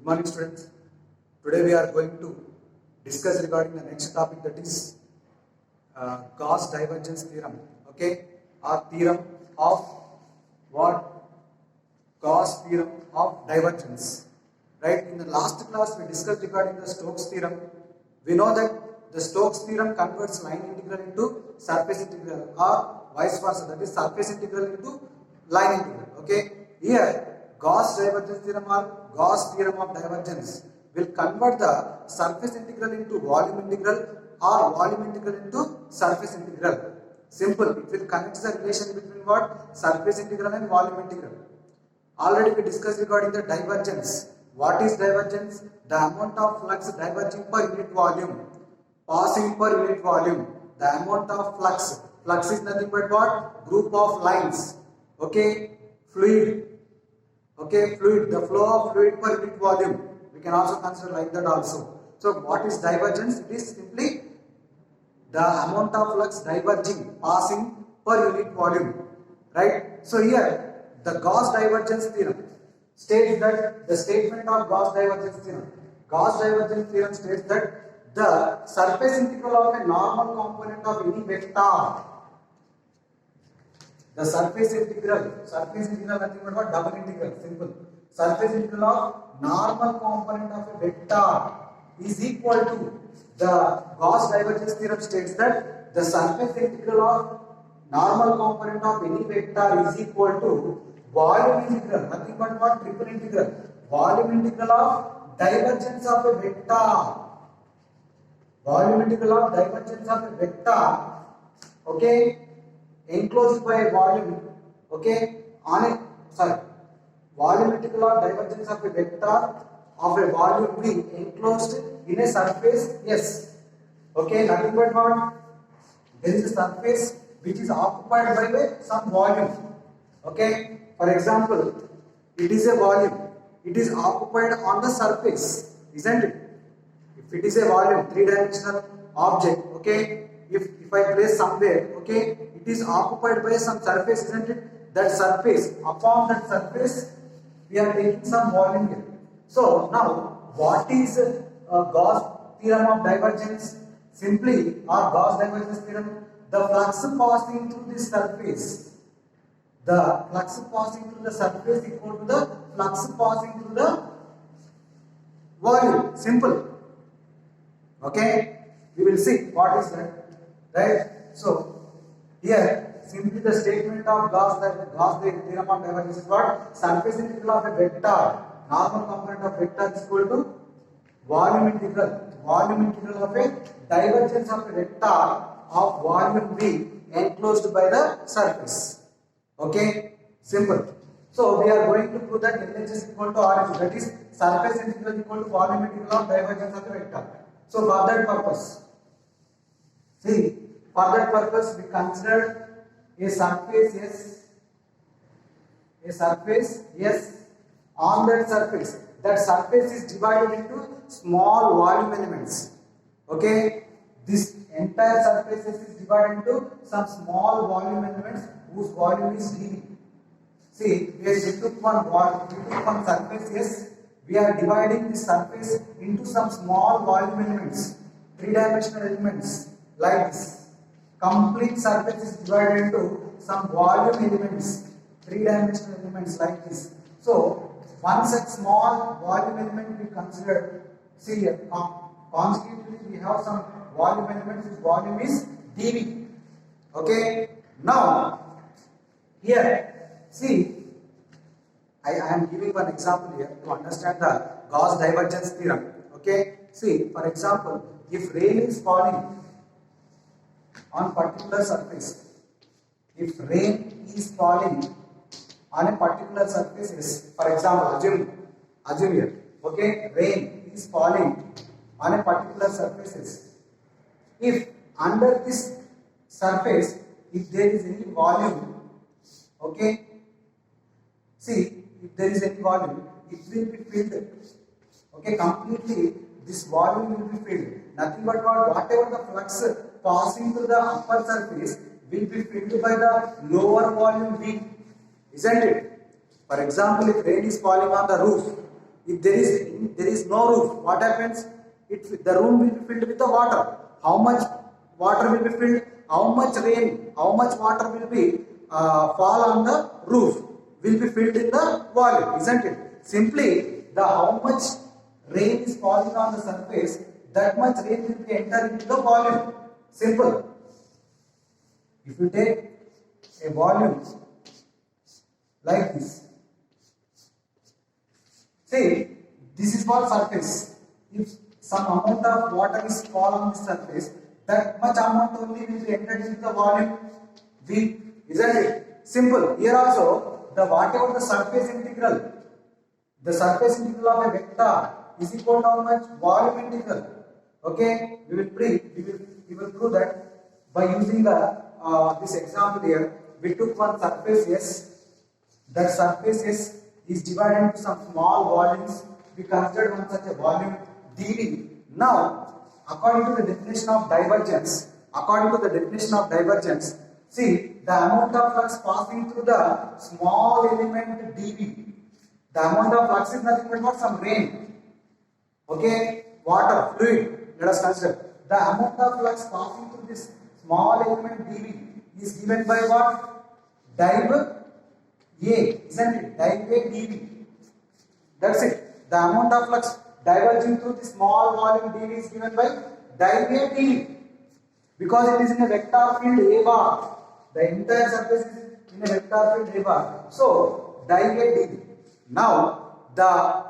morning, students. Today we are going to discuss regarding the next topic, that is Gauss divergence theorem. Okay, or theorem of what? Gauss theorem of divergence. Right? In the last class we discussed regarding the Stokes theorem. We know that the Stokes theorem converts line integral into surface integral, or vice versa. That is surface integral into line integral. Okay. Here Gauss divergence theorem or Gauss theorem of divergence will convert the surface integral into volume integral or volume integral into surface integral. Simple. It will connect the relation between what? Surface integral and volume integral. Already we discussed regarding the divergence. What is divergence? The amount of flux diverging per unit volume, passing per unit volume. The amount of flux. Flux is nothing but what? Group of lines. Okay. Fluid. Okay, fluid, the flow of fluid per unit volume. We can also consider like that also. So what is divergence? It is simply the amount of flux diverging, passing per unit volume. Right? So here the Gauss divergence theorem states that the statement of Gauss divergence theorem. Gauss divergence theorem states that the surface integral of a normal component of any vector. The surface integral nothing but what? Double integral, simple. Surface integral of normal component of a vector is equal to, the Gauss divergence theorem states that the surface integral of normal component of any vector is equal to volume integral, nothing but what? Triple integral. Volume integral of divergence of a vector. Volume integral of divergence of a vector. Okay. Enclosed by a volume, okay, volume integral of divergence of a vector of a volume V enclosed in a surface S. Okay, nothing but what? There is a surface which is occupied by some volume. Okay, for example, it is a volume, it is occupied on the surface, isn't it? If it is a volume, three-dimensional object, okay, if I place somewhere, okay, it is occupied by some surface, isn't it? That surface, upon that surface, we are taking some volume here. So now, what is Gauss theorem of divergence? Simply, or Gauss divergence theorem, the flux passing through this surface, the flux passing through the surface equal to the flux passing through the volume. Simple. Okay, we will see what is that. Right? So, here simply the statement of Gauss theorem of divergence is what? Surface integral of a vector, normal component of vector is equal to volume integral. Volume integral of a divergence of a vector of volume V enclosed by the surface. Okay? Simple. So, we are going to prove that LH is equal to RH, that is surface integral equal to volume integral of divergence of a vector. So, for that purpose, see, for that purpose we considered a surface S. On that surface is divided into small volume elements. Okay, this entire surface is divided into some small volume elements whose volume is dV. See, we took one surface S. We are dividing this surface into some small volume elements, three-dimensional elements like this. Complete surface is divided into some volume elements, three-dimensional elements like this. So, one such small volume element we consider. See here, consequently we have some volume elements whose volume is dV. Okay. Now, here, see, I am giving one example here to understand the Gauss divergence theorem. Okay. See, for example, if rain is falling on particular surface, if rain is falling on a particular surface, for example, assume here, okay, rain is falling on a particular surface. If under this surface, if there is any volume, okay, see, if there is any volume, it will be filled, okay, completely. This volume will be filled. Nothing but whatever the flux passing through the upper surface will be filled by the lower volume V, isn't it? For example, if rain is falling on the roof, if there is no roof, what happens? The room will be filled with the water. How much water will be filled? How much rain, how much water will be fall on the roof will be filled in the volume, isn't it? Simply, the how much rain is falling on the surface, that much rain will be enter into the volume. Simple. If you take a volume like this, see, this is what surface. If some amount of water is fall on the surface, that much amount only will be entered into the volume V, isn't it? Simple. Here also, the whatever the surface integral of a vector is equal to how much? Volume integral. Okay, we will prove that by using the this example here. We took one surface S. That surface S is divided into some small volumes. We considered one such a volume dV. Now, according to the definition of divergence, see the amount of flux passing through the small element dV. The amount of flux is nothing but what? Some rain. Okay, water, fluid. Let us consider the amount of flux passing through this small element dV is given by what? Div A, isn't it? Div A dV. That's it. The amount of flux diverging through the small volume dV is given by div A dV. Because it is in a vector field A bar. The entire surface is in a vector field A bar. So, div A dV. Now, the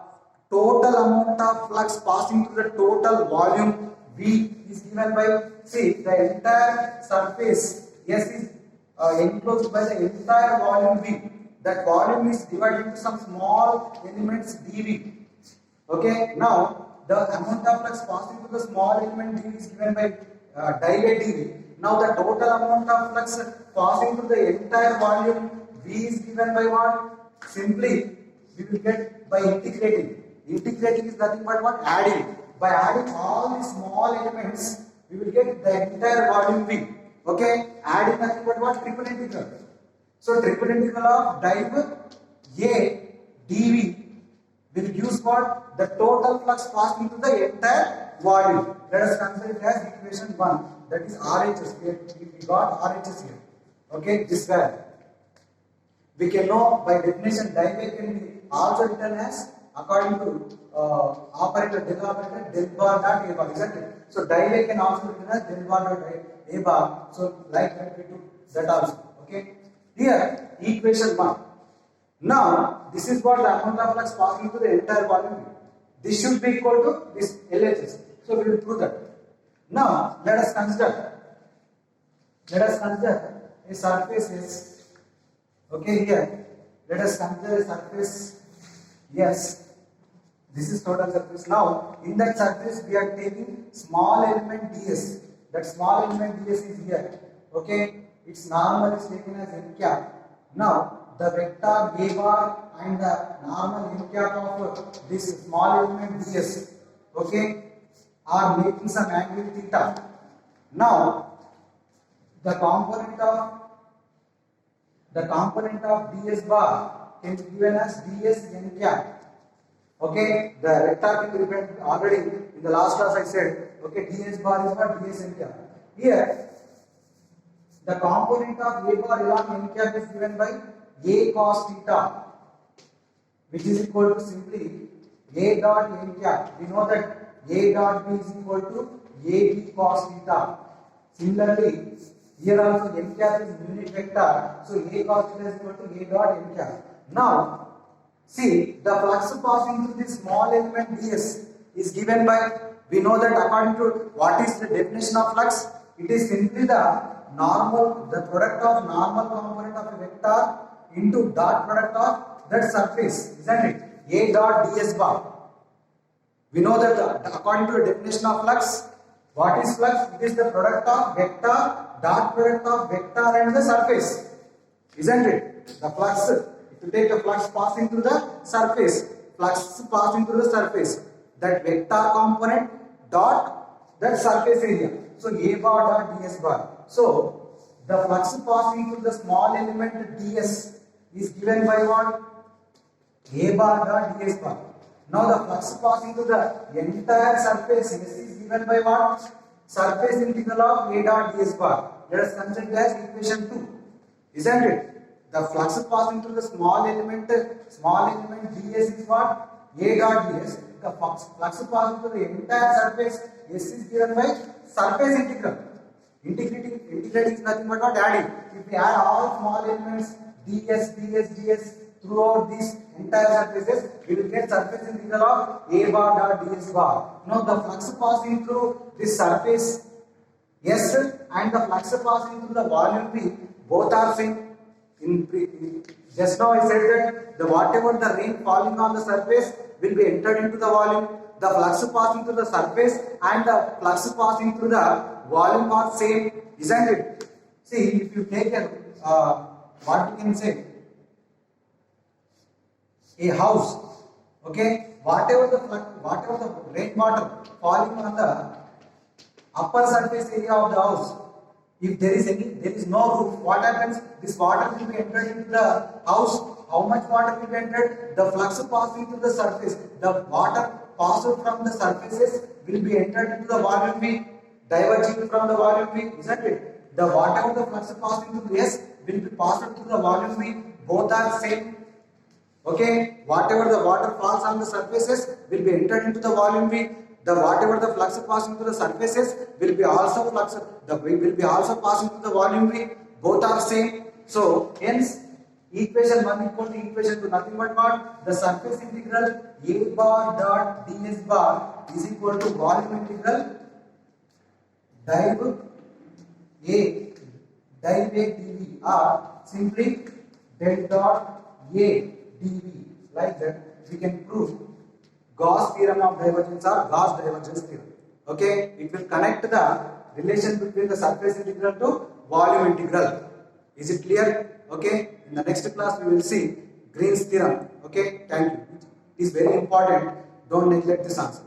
total amount of flux passing through the total volume V is given by, see, the entire surface S is enclosed by the entire volume V. That volume is divided into some small elements dV. Okay, now the amount of flux passing through the small element dV is given by div A dV. Now the total amount of flux passing through the entire volume V is given by what? Simply we will get by integrating. Integrating is nothing but what? Adding. By adding all these small elements, we will get the entire volume V. Okay, adding nothing but what? Triple integral. So triple integral of div A dV will use what? The total flux passing through the entire volume. Let us consider it as equation 1. That is RHS. We got RHS here. Okay, this value. We can know by definition div A can be also written as according to operator del bar dot A bar, isn't it? So div A can also be written as del bar dot A bar. So like that we took that also. Okay. Here equation 1. Now this is what the amount of flux passing through the entire volume. This should be equal to this LHS. So we will prove that. Now let us consider a surface S. Okay, here let us consider a surface S. This is total surface. Now in that surface we are taking small element ds. That small element ds is here. Okay, its normal is taken as n cap. Now the vector A bar and the normal n cap of this small element ds, okay, are making some angle theta. Now the component of ds bar can be given as ds n cap. Okay, the vector can be written already in the last class I said. Okay, ds bar is what? Ds n cap. Here the component of A bar along n cap is given by A cos theta, which is equal to simply A dot n cap. We know that A dot B is equal to AB cos theta. Similarly, here also n cap is unit vector, so A cos theta is equal to A dot n cap. Now, see the flux passing through this small element ds is given by, we know that according to what is the definition of flux, it is simply the product of normal component of a vector into dot product of that surface, isn't it? A dot ds bar. We know that according to the definition of flux, what is flux? It is the product of vector dot product of vector and the surface, isn't it? The flux, if you take the flux passing through the surface, that vector component dot that surface area. So A bar dot ds bar. So the flux passing through the small element ds is given by what? A bar dot ds bar. Now the flux passing to the entire surface S is given by what? Surface integral of A dot ds bar. Let us consider as equation 2. Isn't it? The flux passing to the small element ds is what? A dot ds. The flux passing to the entire surface S is given by surface integral. Integrating is nothing but not adding. If we add all small elements ds throughout these entire surfaces, we will get surface integral of A bar dot ds bar. Now the flux passing through this surface S and the flux passing through the volume V both are same. Just now I said that the whatever the rain falling on the surface will be entered into the volume. The flux passing through the surface and the flux passing through the volume are same, isn't it? See, if you take a what we can say, a house, okay, whatever the rainwater falling on the upper surface area of the house, if there is no roof, what happens? This water will be entered into the house. How much water will be entered? The flux passing through the surface. The water passed from the surfaces will be entered into the volume V, diverging from the volume V, isn't it? The whatever the flux passing through S will be passed through the volume V. Both are same. Okay, whatever the water falls on the surfaces will be entered into the volume V. The whatever the flux passing through the surfaces will be also passing through the volume V. Both are same. So hence equation 1 equal to equation 2, nothing but what? The surface integral A bar dot ds bar is equal to volume integral div A dv or simply del dot A dv. Like that we can prove Gauss theorem of divergence or Gauss divergence theorem. Okay, it will connect the relation between the surface integral to volume integral. Is it clear? Okay, in the next class we will see Green's theorem. Okay, thank you. It is very important. Don't neglect this answer.